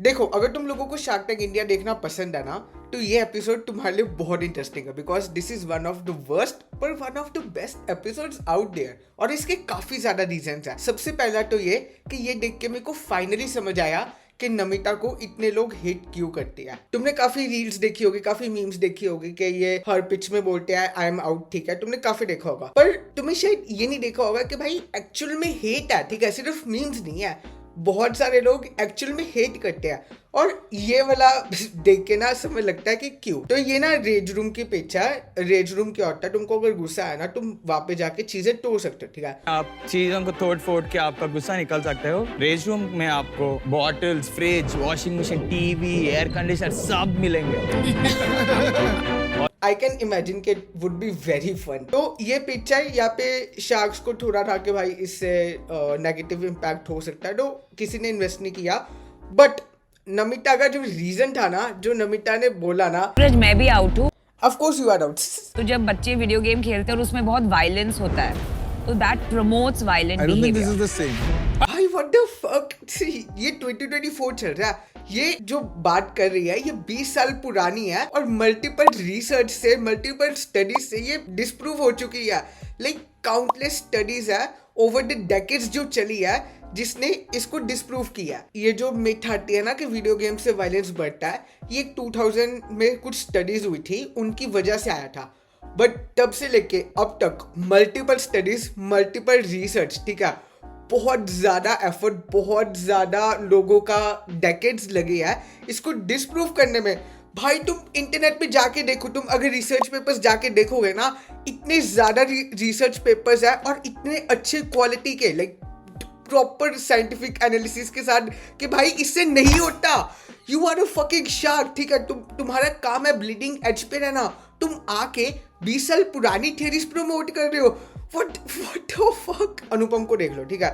देखो, अगर तुम लोगों को शार्क टैंक इंडिया देखना पसंद है ना, तो ये एपिसोड तुम्हारे लिए बहुत इंटरेस्टिंग है, because this is one of the worst पर one of the best episodes out there. और इसके काफी ज्यादा रीजंस हैं। सबसे पहला तो ये कि ये देख के मेरे को फाइनली समझ आया कि नमिता को इतने लोग हिट क्यों करते हैं। तुमने काफी रील्स देखी होगी, काफी मीम्स देखी होगी कि ये हर पिच में बोलते हैं आई एम आउट, ठीक है, तुमने काफी देखा होगा। पर तुमने शायद ये नहीं देखा होगा कि भाई एक्चुअल में हेट है, ठीक है, सिर्फ मीम्स नहीं है, बहुत सारे लोग एक्चुअल में हेट करते हैं। और ये वाला देख के ना समझ लगता है कि क्यों। तो ये ना रेज रूम की पिच है। रेज रूम क्या होता है, तुमको अगर गुस्सा है ना, तुम वहां पे जाके चीजें तोड़ सकते हो, ठीक है। आप चीजों को तोड़ फोड़ के आपका गुस्सा निकल सकते हो। रेज रूम में आपको bottles, fridge, washing machine, TV, air conditioner सब मिलेंगे। आई कैन इमेजिन के वुड बी वेरी फन। तो ये पिच है, यहाँ पे शार्क्स को थोड़ा था कि भाई इससे नेगेटिव इम्पैक्ट हो सकता है, तो किसी ने इन्वेस्ट नहीं किया। बट नमिता का जो रीजन था ना, जो नमिता ने बोला ना, मैं भी आउट हूँ। Of course you are out. तो जब बच्चे वीडियो गेम खेलते हैं और उसमें बहुत वायलेंस होता है, तो दैट प्रमोट्स वायलेंट बिहेवियर। भाई व्हाट द फक, ये 2024 चल रहा है। ये जो बात कर रही है ये 20 साल पुरानी है और मल्टीपल रिसर्च से, मल्टीपल स्टडीज से ये डिस्प्रूव हो चुकी है। लाइक काउंटलेस स्टडीज है ओवर द डेकेड्स जो चली है, जिसने इसको डिस्प्रूव किया। ये जो मिथ आती है ना कि वीडियो गेम से वायलेंस बढ़ता है, ये 2000 में कुछ स्टडीज हुई थी, उनकी वजह से आया था। बट तब से लेके अब तक मल्टीपल स्टडीज, मल्टीपल रिसर्च, ठीक है, बहुत ज़्यादा एफर्ट, बहुत ज़्यादा लोगों का डेकेड्स लगे है इसको डिस्प्रूव करने में। भाई तुम इंटरनेट पे जाके देखो, तुम अगर रिसर्च पेपर्स जाके देखोगे ना, इतने ज़्यादा रिसर्च पेपर्स है और इतने अच्छे क्वालिटी के, लाइक प्रॉपर साइंटिफिक एनालिसिस के साथ कि भाई इससे नहीं होता। You are a fucking shark, ठीक है, तुम्हारा काम है ब्लीडिंग एज पे रहना, तुम आके 20 साल पुरानी थ्योरीज प्रमोट कर रहे हो। What the fuck? अनुपम को देख लो, ठीक है,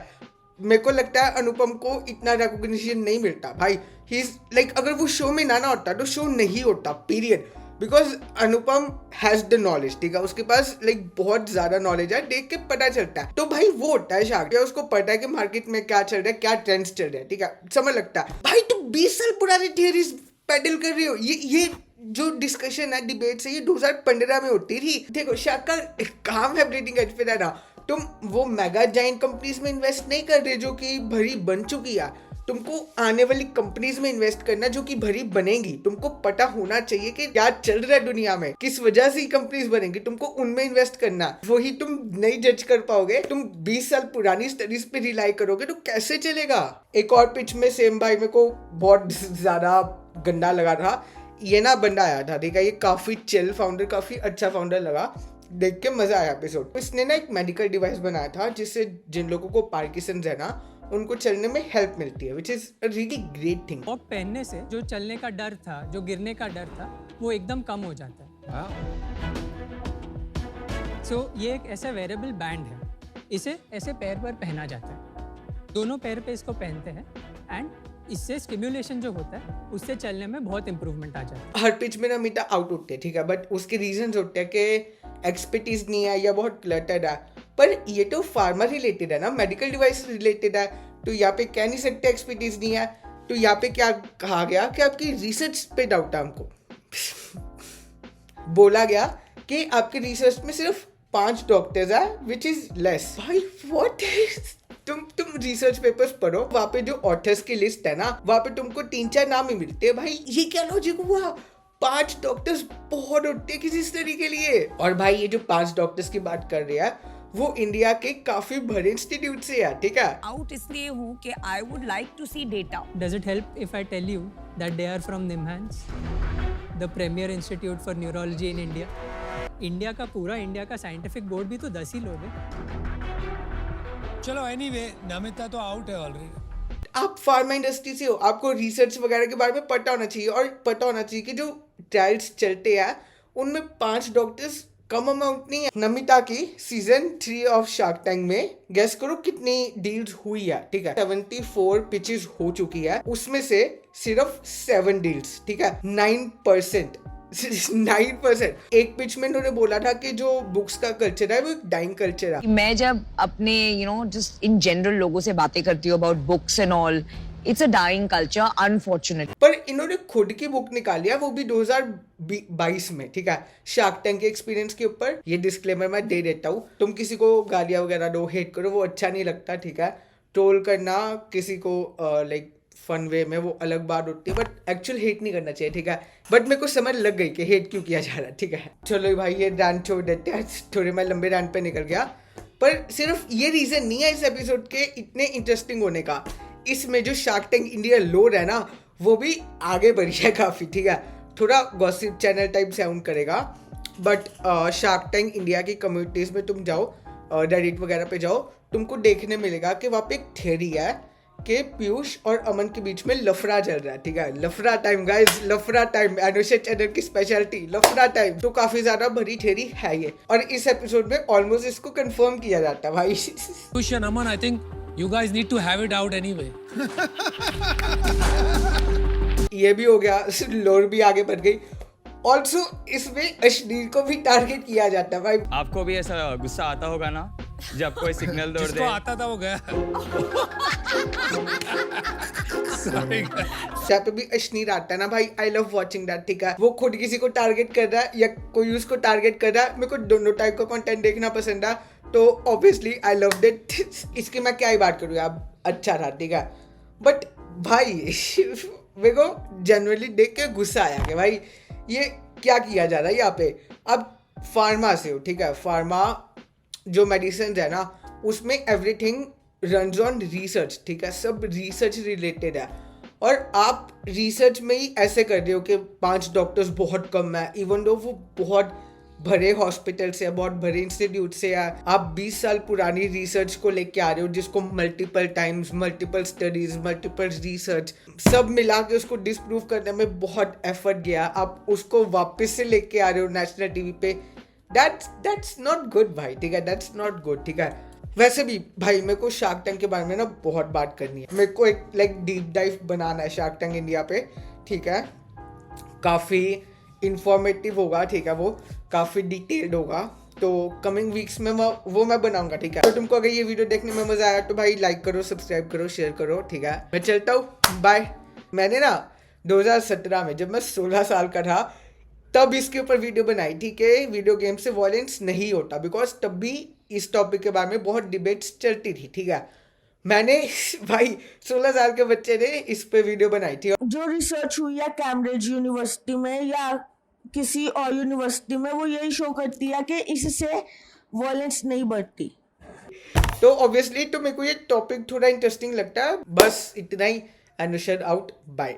मेरे को लगता है अनुपम को इतना रिकॉग्निशन नहीं मिलता भाई। ही इज लाइक, अगर वो शो में ना होता तो शो नहीं होता, period. Because Anupam has the knowledge, ठीक है, उसके पास लाइक बहुत ज्यादा नॉलेज है, देख के पता चलता है। तो भाई वो होता है शार्क, उसको पता है कि मार्केट में क्या चल रहा है, क्या ट्रेंड्स चल रहे हैं, ठीक है, समझ लगता है। भाई तुम 20 साल पुरानी थियरीज पेडल कर रहे हो। ये जो डिस्कशन है, डिबेट से, ये 2015 में होती थी। देखो शार्क का काम है ब्रीडिंग एज पे रहना। तुम वो मेगा जाइंट कंपनीज में इन्वेस्ट नहीं कर रहे जो कि भरी बन चुकी है, तुमको आने वाली कंपनीज में इन्वेस्ट करना जो कि भरी बनेगी। तुमको पता होना चाहिए कि क्या चल रहा है दुनिया में, किस वजह से कंपनीज बनेंगी, तुमको उनमें इन्वेस्ट करना। वही तुम नहीं जज कर पाओगे। तुम 20 साल पुरानी स्टडीज पे रिलाई करोगे तो कैसे चलेगा। एक और पिच में सेम भाई मेरे को बहुत ज्यादा गंदा लगा था। ये ना बंदा आया था, देखा, ये काफी चिल फाउंडर, काफी अच्छा फाउंडर लगा, देख के मजा आया एपिसोड। इसने ना एक मेडिकल डिवाइस बनाया था जिससे जिन लोगों को पार्किंसंस है ना, उनको चलने में हेल्प मिलती है, which is a really great thing. Walk पहनने से जो चलने का डर था, जो गिरने का डर था, वो एकदम कम हो जाता है। सो ये एक ऐसा वेरेबल बैंड है, इसे ऐसे पैर पर पहना जाता है, दोनों पैर पे इसको पहनते हैं एंड इससे स्टिम्युलेशन जो होता है उससे चलने में बहुत इंप्रूवमेंट आ जाता है। हर पिच में नमिता आउट होते हैं, ठीक है, बट उसके रीजंस होते हैं कि एक्सपर्टीज नहीं है या बहुत क्लटर्ड है। पर ये तो फार्मा रिलेटेड है ना, मेडिकल डिवाइस रिलेटेड है, तो यहाँ पे कह नहीं सकते एक्सपर्टीज नहीं है। तो यहाँ पे क्या कहा गया कि आपकी रिसर्च पे डाउट है। हमको बोला गया कि आपके रिसर्च में सिर्फ 5 डॉक्टर्स है, विच इज लेस। भाई व्हाट इज, तुम रिसर्च पेपर्स पढ़ो, वहाँ पे जो ऑथर्स की लिस्ट है ना, वहाँ पे तुमको 3-4 नाम ही मिलते हैं। भाई ये क्या लॉजिक हुआ? 5 डॉक्टर्स बहुत होते हैं किसी स्टडी के लिए। और भाई ये जो 5 डॉक्टर्स की बात कर रहे हैं, वो इंडिया के काफी बड़े इंस्टीट्यूट से है, ठीक है। आउट इसलिए हूँ कि I would like to see data. Does it help if I tell you that they are from NIMHANS, the premier institute for neurology in India. India का साइंटिफिक बोर्ड भी तो 10 ही लोग हैं। चलो एनीवे, नमिता तो आउट है ऑलरेडी। आप फार्मा इंडस्ट्री से हो, आपको रिसर्च वगैरह के बारे में पता होना चाहिए, और पता होना चाहिए कि जो ट्रायल्स चलते हैं उनमें 5 डॉक्टर्स कम अमाउंट नहीं है। नमिता की सीजन 3 ऑफ शार्क टैंक में गेस करो कितनी डील्स हुई है, ठीक है, 74 पिचेस हो चुकी है, उसमें से सिर्फ 7 डील्स, ठीक है, 9%। 9%। एक पिच में उन्होंने बोला था कि जो बुक्स का कल्चर है वो एक डाइंग कल्चर है। मैं जब अपने जस्ट इन जनरल लोगों से बातें करती हूँ about books and all, It's a dying culture, unfortunately. पर इन्होंने खुद की बुक निकाली है, वो भी 2022 में, ठीक है, शार्क टैंक के एक्सपीरियंस के ऊपर। ये डिस्क्लेमर मैं दे देता हूँ, तुम किसी को गालियाँ वगैरह दो, हेट करो, वो अच्छा नहीं लगता, ठीक है। ट्रोल करना किसी को लाइक फन वे में, वो अलग बात होती है, बट एक्चुअल हेट नहीं करना चाहिए, ठीक है। बट मेरे को समझ लग गई कि हेट क्यों किया जा रहा है, ठीक है। चलो भाई ये रैंट छोड़ देते हैं, थोड़े मैं लंबे रैंट पे निकल गया। पर सिर्फ ये रीज़न नहीं है इस एपिसोड के इतने इंटरेस्टिंग होने का, इसमें जो शार्क टैंक इंडिया लोर है ना, वो भी आगे बढ़ी है काफ़ी, ठीक है। थोड़ा गॉसिप चैनल टाइप साउंड करेगा, बट शार्क टैंक इंडिया की कम्युनिटीज़ में तुम जाओ, रेडिट वगैरह पे जाओ, तुमको देखने मिलेगा कि वहाँ पे एक थियरी है कि पीयूष और अमन के बीच में लफड़ा चल रहा है, ठीक है। लफड़ा टाइम गाइस, लफड़ा टाइम, अनुष्का चैनल की स्पेशलिटी लफड़ा टाइम। तो काफी ज्यादा भरी थियरी है ये, और इस एपिसोड में ऑलमोस्ट इसको कंफर्म किया जाता है भाई। Push and Aman, I think you guys need to have it out anyway. ये भी हो गया, लोर भी आगे बढ़ गई। ऑल्सो इसमें अश्लील को भी टारगेट किया जाता है भाई। आपको भी ऐसा गुस्सा आता होगा ना जब कोई सिग्नल तोड़ जिसको दे? आता था वो गया. Sorry guys. जहाँ पे भी अश्लील आता है ना भाई, आई लव वॉचिंग दैट, ठीक है। वो खुद किसी को टारगेट कर रहा है या कोई उसको टारगेट कर रहा है, मेरे को दोनों टाइप का कंटेंट देखना पसंद है, तो ऑब्वियसली आई लव दैट। इसकी मैं क्या ही बात करूँ यार, अच्छा था, ठीक है। बट भाई मेरे को जनरली देख के गुस्सा आया कि भाई ये क्या किया जा रहा है यहाँ पे। अब फार्मा से हो, ठीक है, फार्मा जो मेडिसिन है ना, उसमें एवरीथिंग रन्स ऑन रिसर्च, ठीक है, सब रिसर्च रिलेटेड है। और आप रिसर्च में ही ऐसे कर रहे हो कि 5 डॉक्टर्स बहुत कम है, इवन दो वो बहुत भरे हॉस्पिटल से है, बहुत भरे इंस्टीट्यूट से है। आप 20 साल पुरानी रिसर्च को लेके आ रहे हो, जिसको multiple times, multiple studies, multiple research सब मिला के उसको डिसप्रूव करने में बहुत एफर्ट गया, आप उसको वापस से लेके आ रहे हो नेशनल टीवी पे। दैट्स नॉट गुड भाई, ठीक है, दैट्स नॉट गुड, ठीक है। वैसे भी भाई मेरे को शार्क टैंक के बारे में ना बहुत बात करनी है, मेरे को एक लाइक डीप डाइव बनाना है शार्क टैंक इंडिया पे, ठीक है। काफ़ी इंफॉर्मेटिव होगा, ठीक है, वो काफ़ी डिटेल्ड होगा, तो कमिंग वीक्स में वो मैं बनाऊंगा, ठीक है। तो तुमको अगर ये वीडियो देखने में मज़ा आया तो भाई लाइक करो, सब्सक्राइब करो, शेयर करो, ठीक है। मैं चलता हूँ, बाय। मैंने ना 2017 में जब मैं 16 साल का था तब इसके ऊपर वीडियो बनाई, ठीक है। वीडियो गेम से वॉयलेंस नहीं होता, बिकॉज तब भी इस टॉपिक के बारे में बहुत डिबेट्स चलती थी, ठीक है। मैंने भाई 16 साल के बच्चे ने इस पे वीडियो बनाई थी। जो रिसर्च हुई है कैम्ब्रिज यूनिवर्सिटी में या किसी और यूनिवर्सिटी में, वो यही शो करती है कि इससे वॉयलेंस नहीं बढ़ती। तो ऑब्वियसली तो मेरे को ये टॉपिक थोड़ा इंटरेस्टिंग लगता है। बस इतना ही। अनुषद आउट, बाय।